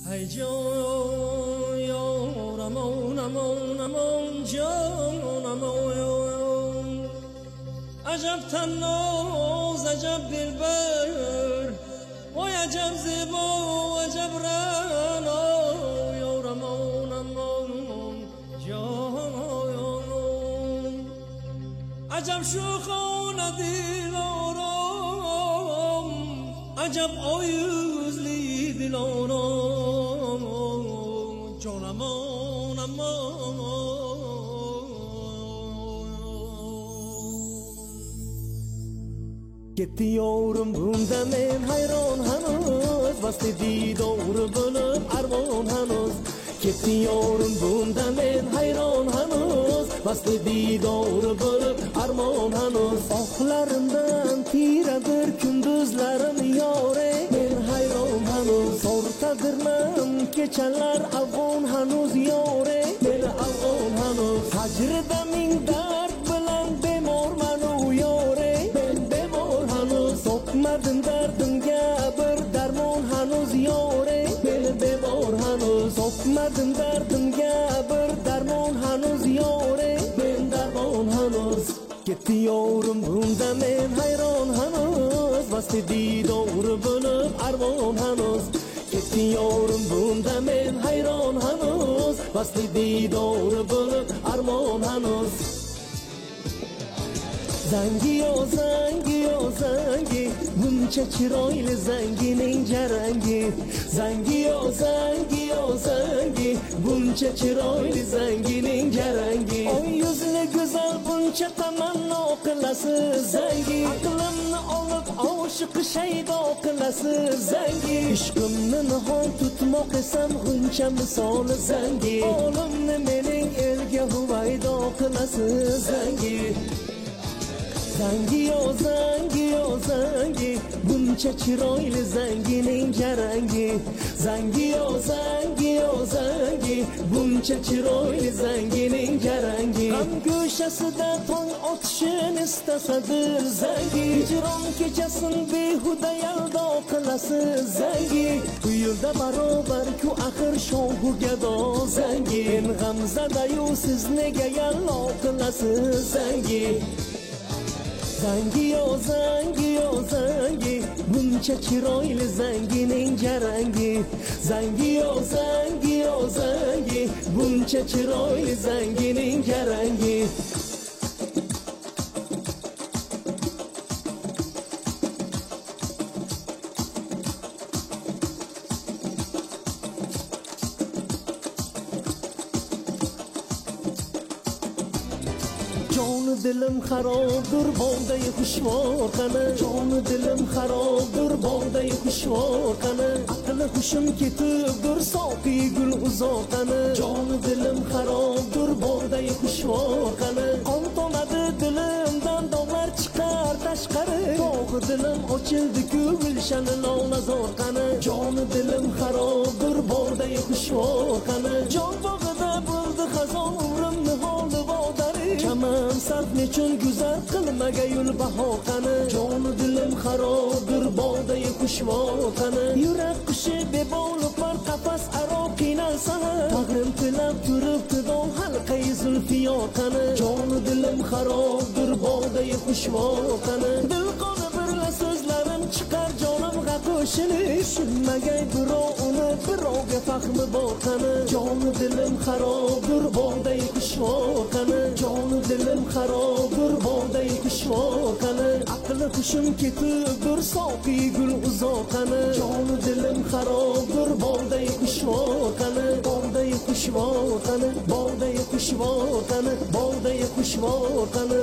Hey Joe, yo, Ramon, Joe, yo. Acab tannoz, acab dilber, oy acab zibo, acab rano, yo Ramon, Joe. Acab şukhona dilorom, acab o yüzli dilorom, Joe Ramon. Gidiyorum bunda men hayron hanuz, bastidi doğru bulup armon hanuz. Gidiyorum bunda men hayron hanuz, bastidi doğru bulup armon hanuz. Oqlarimdan tiradir kunduzlarim yore, men hayron hanuz. Sortadirman kechalar avon hanuz yore, men avon hanuz. Hajrida ming dard bilan bemormanu yore, sokmadim dardimga bir darmon hanuz yore, beni bemor hanuz. Sokmadim dardimga bir darmon hanuz yore, ben darmon hanuz. Gidiyorum bunda men hayron hanuz, bastidi doğru bulup armon hanuz. Gidiyorum bunda men hayron hanuz, bastidi doğru bulup armon hanuz. Zangi yo zangi, buncha chiroyli zangining jarangi. Zangi yo zangi, buncha chiroyli zangining jarangi. Oy yuzli go'zal buncha tamanno qilasiz zangi. Aqlimni olib oshiq shaydo qilasiz zangi. Ishqimni nihol tutmoq esam g'uncha misoli zangi. Olimni mening elga huvaydo qilasiz zangi. Zangi yo zangi, buncha chiroyli zangining jarangi. Zangi yo zangi, buncha chiroyli zangining jarangi. G'am go'shasida tong otishini istasadir zangi. Hijron kechasin behuda yaldo qilasiz zangi. Bu yo'lda barobar ku axir shohu gado zangi. Men g'amzadayu siz nega yallo qilasiz zangi. Zangi yo zangi, buncha chiroyli zangining jarangi. Zangi yo zangi, buncha chiroyli zangining jarangi. Jonu dilim xarobdir bog'day xushvor qani. Jonu dilim xarobdir bog'day xushvor qani. Aqli hushim ketibdir soqi gul uzoq qani. Jonu dilim xarobdir bog'day xushvor qani. Qon tomadi dilimdan dog'lar chiqar tashqari. Tog'i dilim ochildi-ku gulshani lolazor qani. Jonu dilim xarobdir bog'day xushvor qani. Jon bog'ida bo'ldi xazon umrimni holdi vodari. Kamam sarf nechun guzar qilmaga yo'l baho qani. Jonu dilim xarobdir bog'day xushvor qani. Yurak qushi bebog'liq bir qafas aro qiynalsa, bag'rim tilab turibdi dong halqai zulfiyor qani. Jonu dilim xarobdir bog'day xushvor qani. Dil qoni birla so'zlarim chiqar jonim g'aqo'shini. Tushunmagay birov uni birovga fahmi bor qani. Jonu dilim xarobdir bog'day xushvor qani. Jonu dilim xarobdir bog'day xushvor qani. Aqli hushim ketibdir soqi gul uzoq qani. Jonu dilim xarobdir bog'day xushvor qani. Bog'day xushvor qani, bog'day xushvor qani, bog'day xushvor qani.